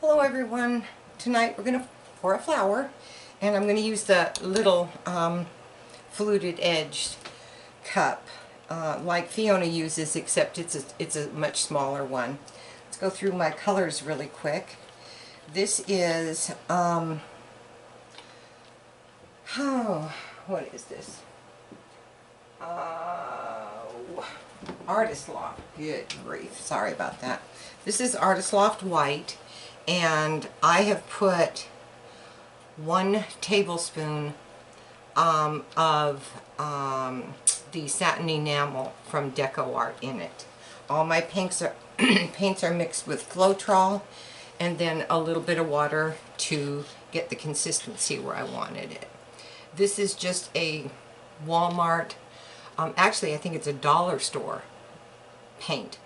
Hello everyone. Tonight we're going to pour a flower, and I'm going to use the little fluted edged cup like Fiona uses, except it's a much smaller one. Let's go through my colors really quick. This is what is this? Artist Loft. Good grief, sorry about that. This is Artist Loft White, and I have put 1 tablespoon of the satin enamel from Deco Art in it. All my paints are paints are mixed with Floetrol and then a little bit of water to get the consistency where I wanted it. This is just a Walmart, actually I think it's a dollar store paint.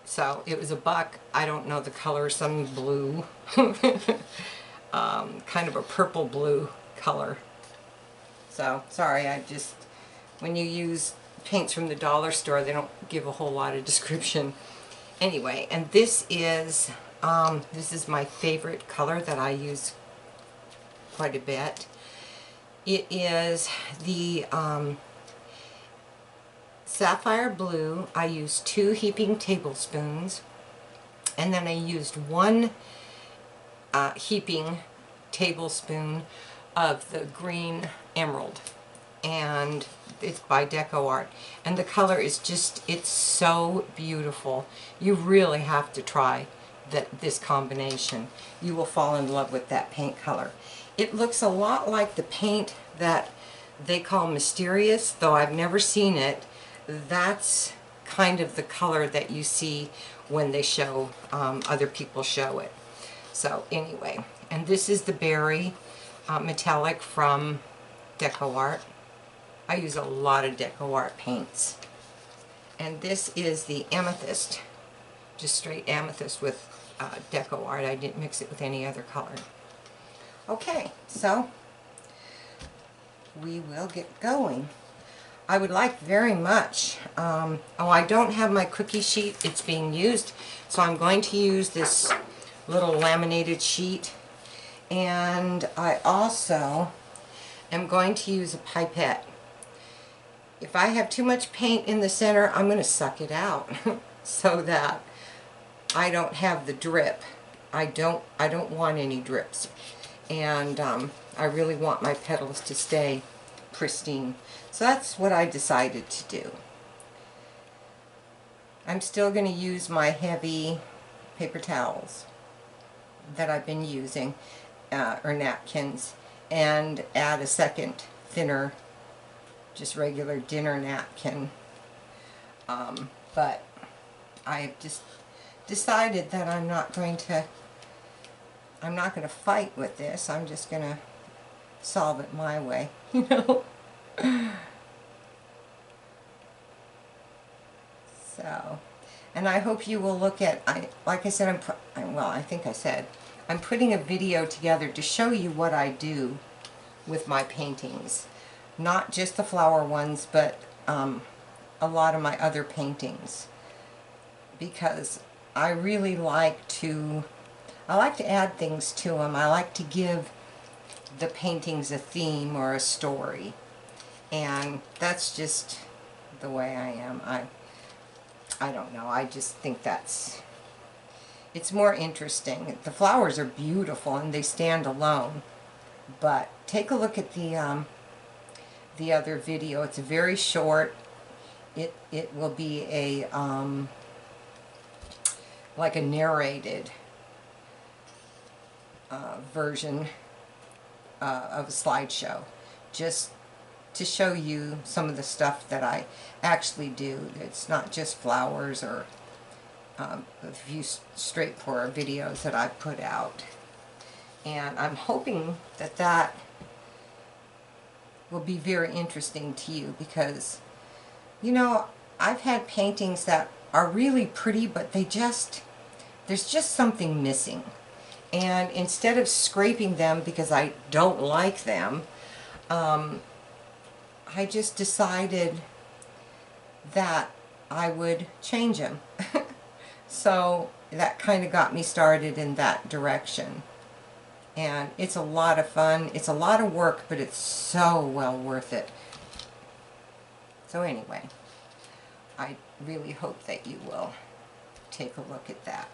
So it was $1. I don't know the color, some blue, kind of a purple blue color. So sorry, when you use paints from the dollar store, they don't give a whole lot of description. Anyway, and this is my favorite color that I use quite a bit. It is the Sapphire Blue. I used 2 heaping tablespoons, and then I used 1 heaping tablespoon of the green emerald, and it's by Deco Art, and the color is just, it's so beautiful. You really have to try this combination. You will fall in love with that paint color. It looks a lot like the paint that they call Mysterious, though I've never seen it. That's kind of the color that you see when they show, other people show it. So anyway, and this is the Berry Metallic from Deco Art. I use a lot of Deco Art paints. And this is the Amethyst, just straight amethyst with Deco Art. I didn't mix it with any other color. Okay, so we will get going. I would like very much, oh, I don't have my cookie sheet, it's being used, so I'm going to use this little laminated sheet, and I also am going to use a pipette. If I have too much paint in the center, I'm going to suck it out so that I don't have the drip. I don't want any drips, and I really want my petals to stay pristine. So that's what I decided to do. I'm still going to use my heavy paper towels that I've been using, or napkins, and add a second thinner, just regular dinner napkin. But I've just decided that I'm not going to fight with this. I'm just going to solve it my way, you know. So, and I hope you will look at, like I said, I think I said, I'm putting a video together to show you what I do with my paintings. Not just the flower ones, but a lot of my other paintings. Because I really like to add things to them. I like to give the paintings a theme or a story. And that's just the way I am. I don't know, I just think it's more interesting. The flowers are beautiful and they stand alone, but take a look at the other video. It's very short. It will be a like a narrated version of a slideshow, just to show you some of the stuff that I actually do. It's not just flowers or a few straight pour videos that I've put out. And I'm hoping that that will be very interesting to you, because, you know, I've had paintings that are really pretty, but there's just something missing. And instead of scraping them because I don't like them, I just decided that I would change them. So that kind of got me started in that direction. And it's a lot of fun. It's a lot of work, but it's so well worth it. So anyway, I really hope that you will take a look at that.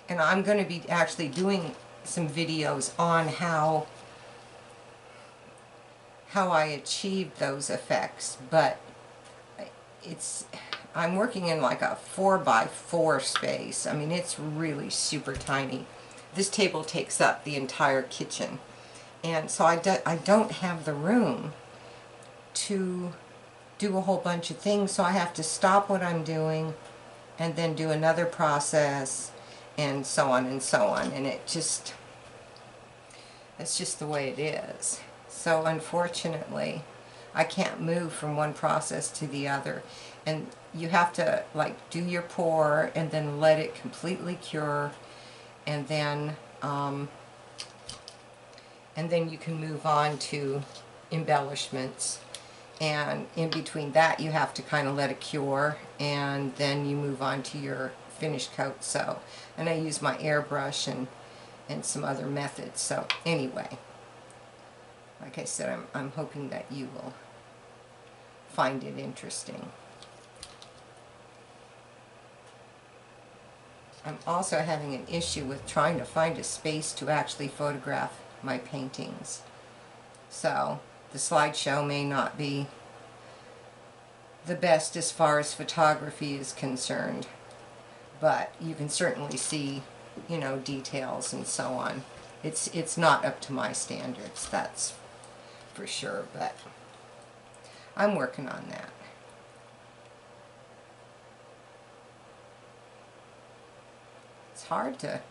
And I'm going to be actually doing some videos on how I achieved those effects, but I'm working in like a 4x4 space. I mean, it's really super tiny. This table takes up the entire kitchen, and so I don't have the room to do a whole bunch of things, so I have to stop what I'm doing and then do another process, and so on and so on, and it's just the way it is. So unfortunately, I can't move from one process to the other, and you have to like do your pour and then let it completely cure, and then you can move on to embellishments. And in between that, you have to kind of let it cure, and then you move on to your finish coat. So, and I use my airbrush and some other methods. So anyway, like I said, I'm hoping that you will find it interesting. I'm also having an issue with trying to find a space to actually photograph my paintings. So the slideshow may not be the best as far as photography is concerned, but you can certainly see, you know, details and so on. It's not up to my standards, that's for sure, but I'm working on that. It's hard to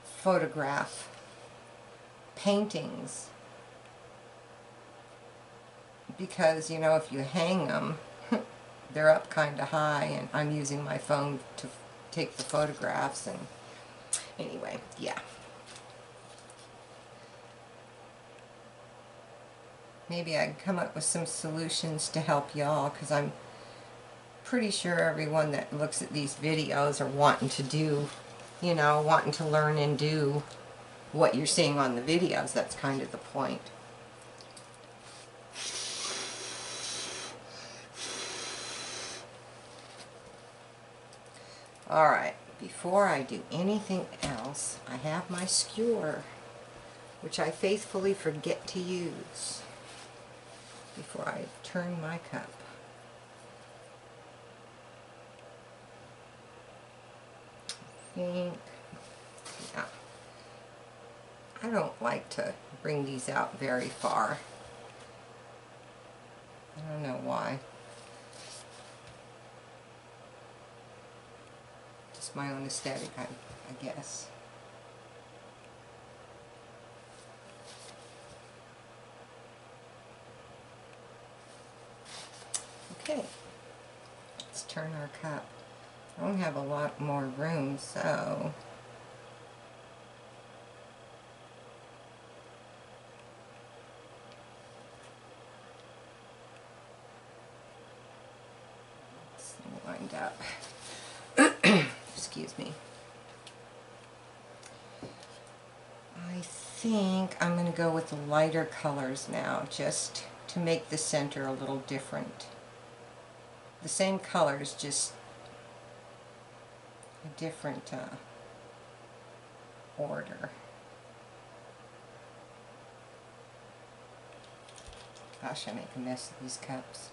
photograph paintings because, you know, if you hang them, they're up kind of high, and I'm using my phone to take the photographs, and anyway, yeah. Maybe I can come up with some solutions to help y'all, because I'm pretty sure everyone that looks at these videos are wanting to do, you know, wanting to learn and do what you're seeing on the videos. That's kind of the point. Alright, before I do anything else, I have my skewer, which I faithfully forget to use before I turn my cup. I think, yeah, I don't like to bring these out very far. I don't know why. Just my own aesthetic, I guess. Okay, let's turn our cup. I don't have a lot more room, so let's wind up. Excuse me. I think I'm going to go with the lighter colors now, just to make the center a little different. The same colors, just a different order. Gosh, I make a mess of these cups.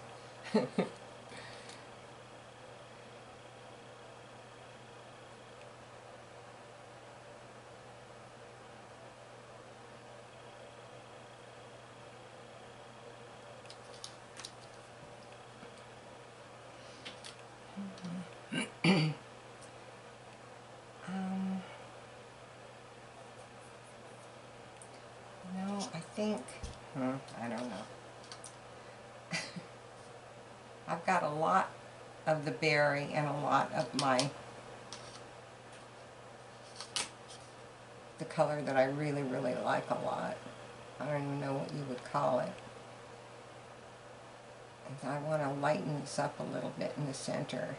No, I think, I don't know. I've got a lot of the berry and a lot of the color that I really, really like a lot. I don't even know what you would call it. I want to lighten this up a little bit in the center.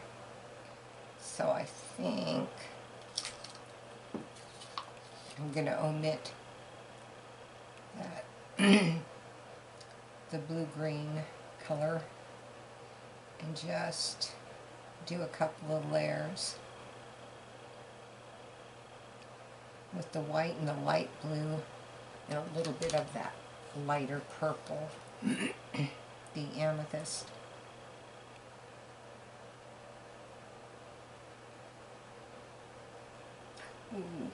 So I think I'm going to omit that the blue-green color and just do a couple of layers with the white and the light blue and a little bit of that lighter purple, the amethyst. Ooh.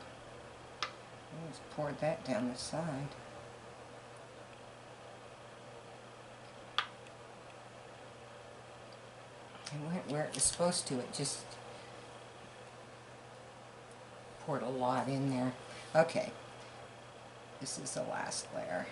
I just poured that down the side. It went where it was supposed to. It just poured a lot in there. Okay, this is the last layer.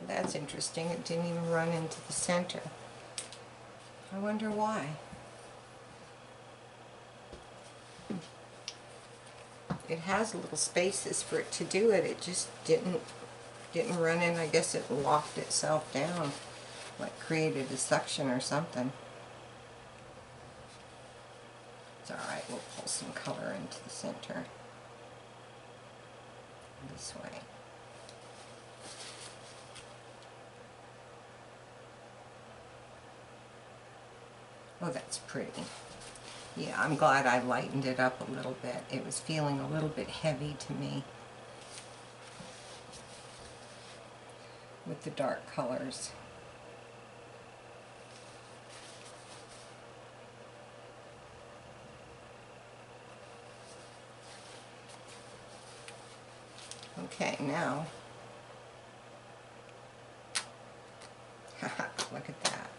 That's interesting. It didn't even run into the center. I wonder why. It has little spaces for it to do it. It just didn't run in. I guess it locked itself down, like created a suction or something. It's alright. We'll pull some color into the center this way. Oh, that's pretty. Yeah, I'm glad I lightened it up a little bit. It was feeling a little bit heavy to me with the dark colors. Okay, now, look at that.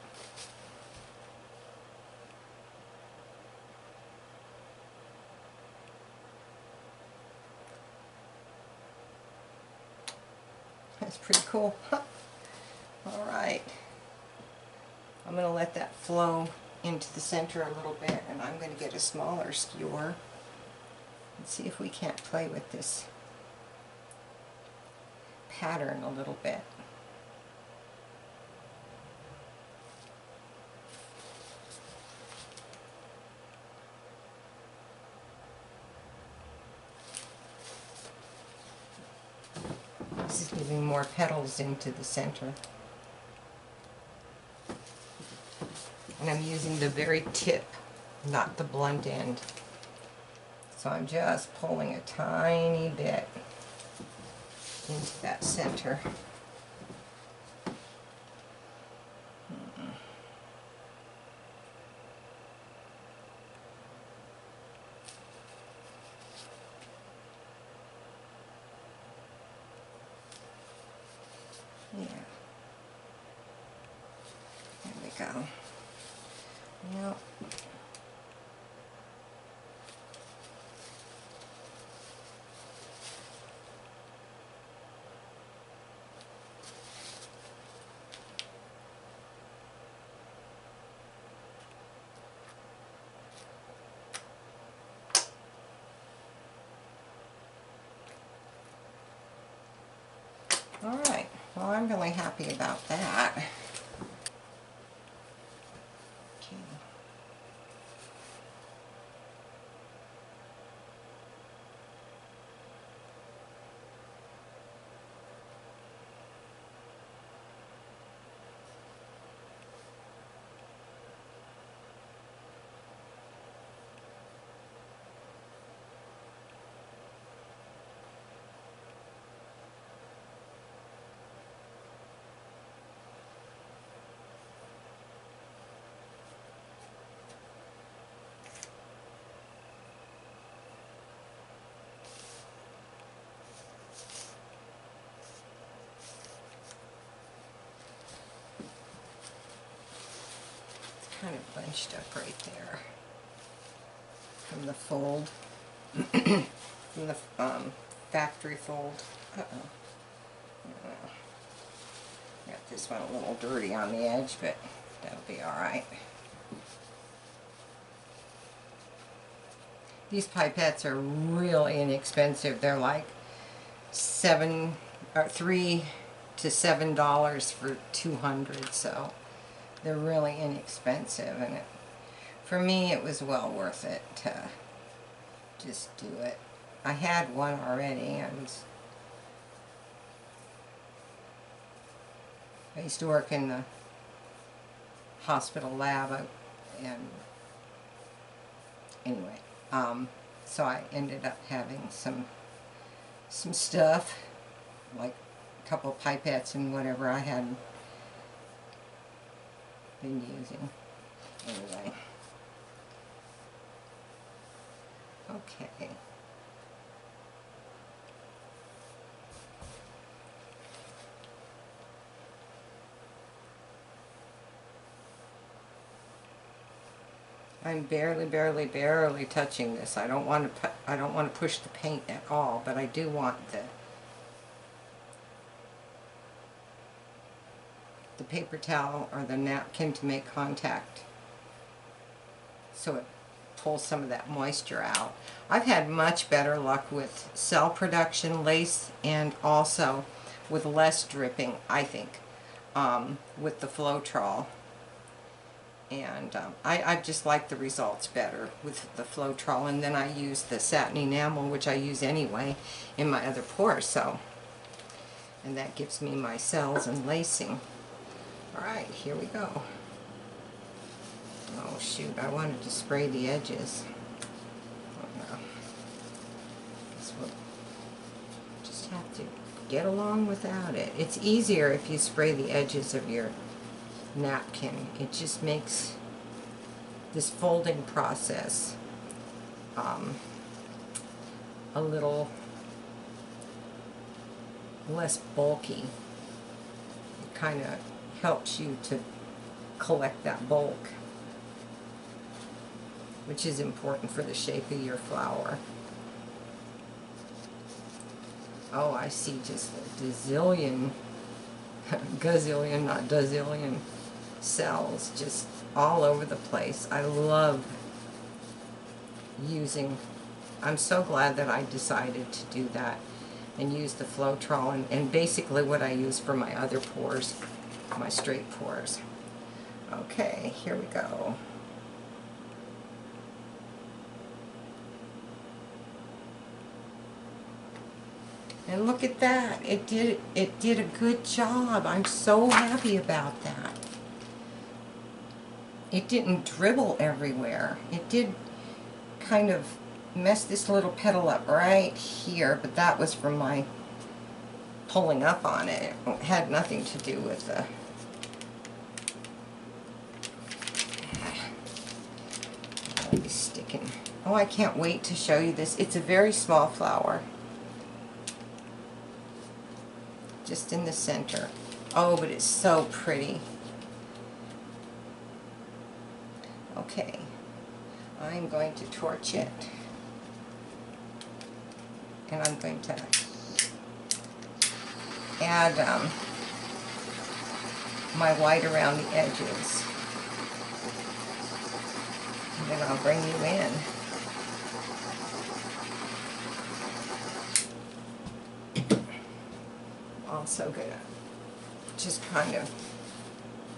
That's pretty cool. All right. I'm going to let that flow into the center a little bit, and I'm going to get a smaller skewer and see if we can't play with this pattern a little bit. This is giving more petals into the center. And I'm using the very tip, not the blunt end. So I'm just pulling a tiny bit into that center. Yeah. There we go. Yep. All right. Well, I'm really happy about that. Okay. Kind of bunched up right there. from the fold, from the factory fold. Uh-oh. Got this one a little dirty on the edge, but that'll be alright. These pipettes are really inexpensive. They're like $3 to $7 for 200, so they're really inexpensive, and for me it was well worth it to just do it. I had one already. I used to work in the hospital lab, and anyway, so I ended up having some stuff, like a couple of pipettes and whatever I had been using. Anyway. Okay. I'm barely touching this. I don't want to push the paint at all, but I do want the paper towel or the napkin to make contact, so it pulls some of that moisture out. I've had much better luck with cell production lace, and also with less dripping, I think, with the Floetrol. And I just like the results better with the Floetrol, and then I use the satin enamel, which I use anyway in my other pores, so, and that gives me my cells and lacing. Alright, here we go. Oh shoot, I wanted to spray the edges. Oh no. Guess we'll just have to get along without it. It's easier if you spray the edges of your napkin. It just makes this folding process a little less bulky. It kind of helps you to collect that bulk, which is important for the shape of your flower. Oh, I see just a gazillion, not dozillion cells just all over the place. I love using, I'm so glad that I decided to do that and use the Floetrol, and basically what I use for my other pores, my straight pores. Okay, here we go. And look at that. It did a good job. I'm so happy about that. It didn't dribble everywhere. It did kind of mess this little petal up right here, but that was from my pulling up on it. It had nothing to do with the sticking. Oh, I can't wait to show you this. It's a very small flower. Just in the center. Oh, but it's so pretty. Okay, I'm going to torch it, and I'm going to add my white around the edges, and then I'll bring you in. Also gonna just kind of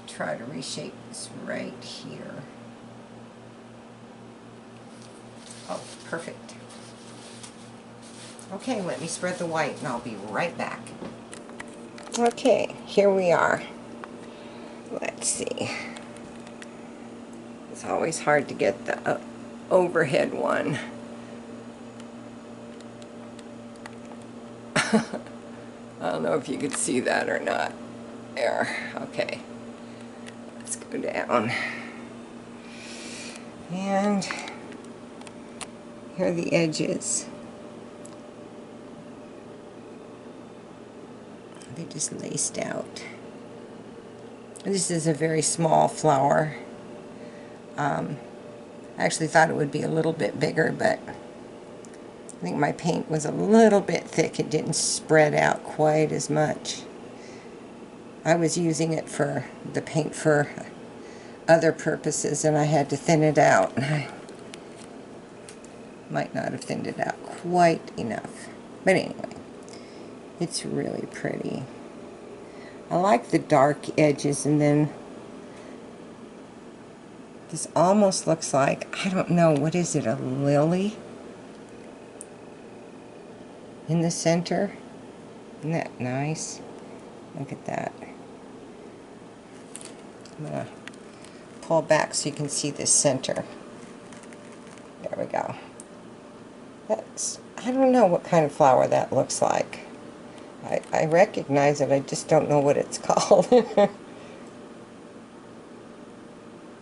try to reshape this right here. Oh, perfect. Okay, let me spread the white and I'll be right back. Okay, here we are. Let's see. It's always hard to get the overhead one. I don't know if you could see that or not. There, okay. Let's go down. And here are the edges. They just laced out. This is a very small flower. I actually thought it would be a little bit bigger, but I think my paint was a little bit thick. It didn't spread out quite as much. I was using it for the paint for other purposes, and I had to thin it out. I might not have thinned it out quite enough. But anyway, it's really pretty. I like the dark edges, and then this almost looks like, I don't know, what is it, a lily in the center? Isn't that nice? Look at that. I'm going to pull back so you can see the center. There we go. That's, I don't know what kind of flower that looks like. I recognize it, I just don't know what it's called.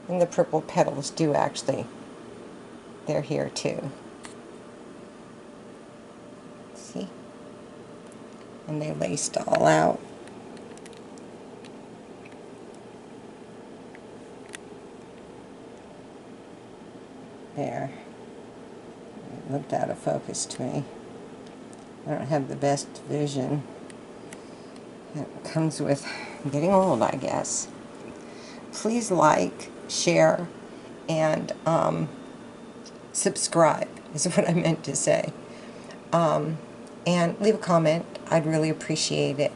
And the purple petals do actually, they're here too. See? And they laced all out. There. It looked out of focus to me. I don't have the best vision. It comes with getting old, I guess. Please like, share, and subscribe is what I meant to say. And leave a comment. I'd really appreciate it.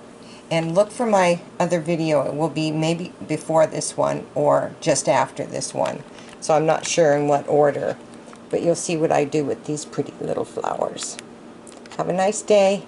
And look for my other video. It will be maybe before this one or just after this one. So I'm not sure in what order. But you'll see what I do with these pretty little flowers. Have a nice day.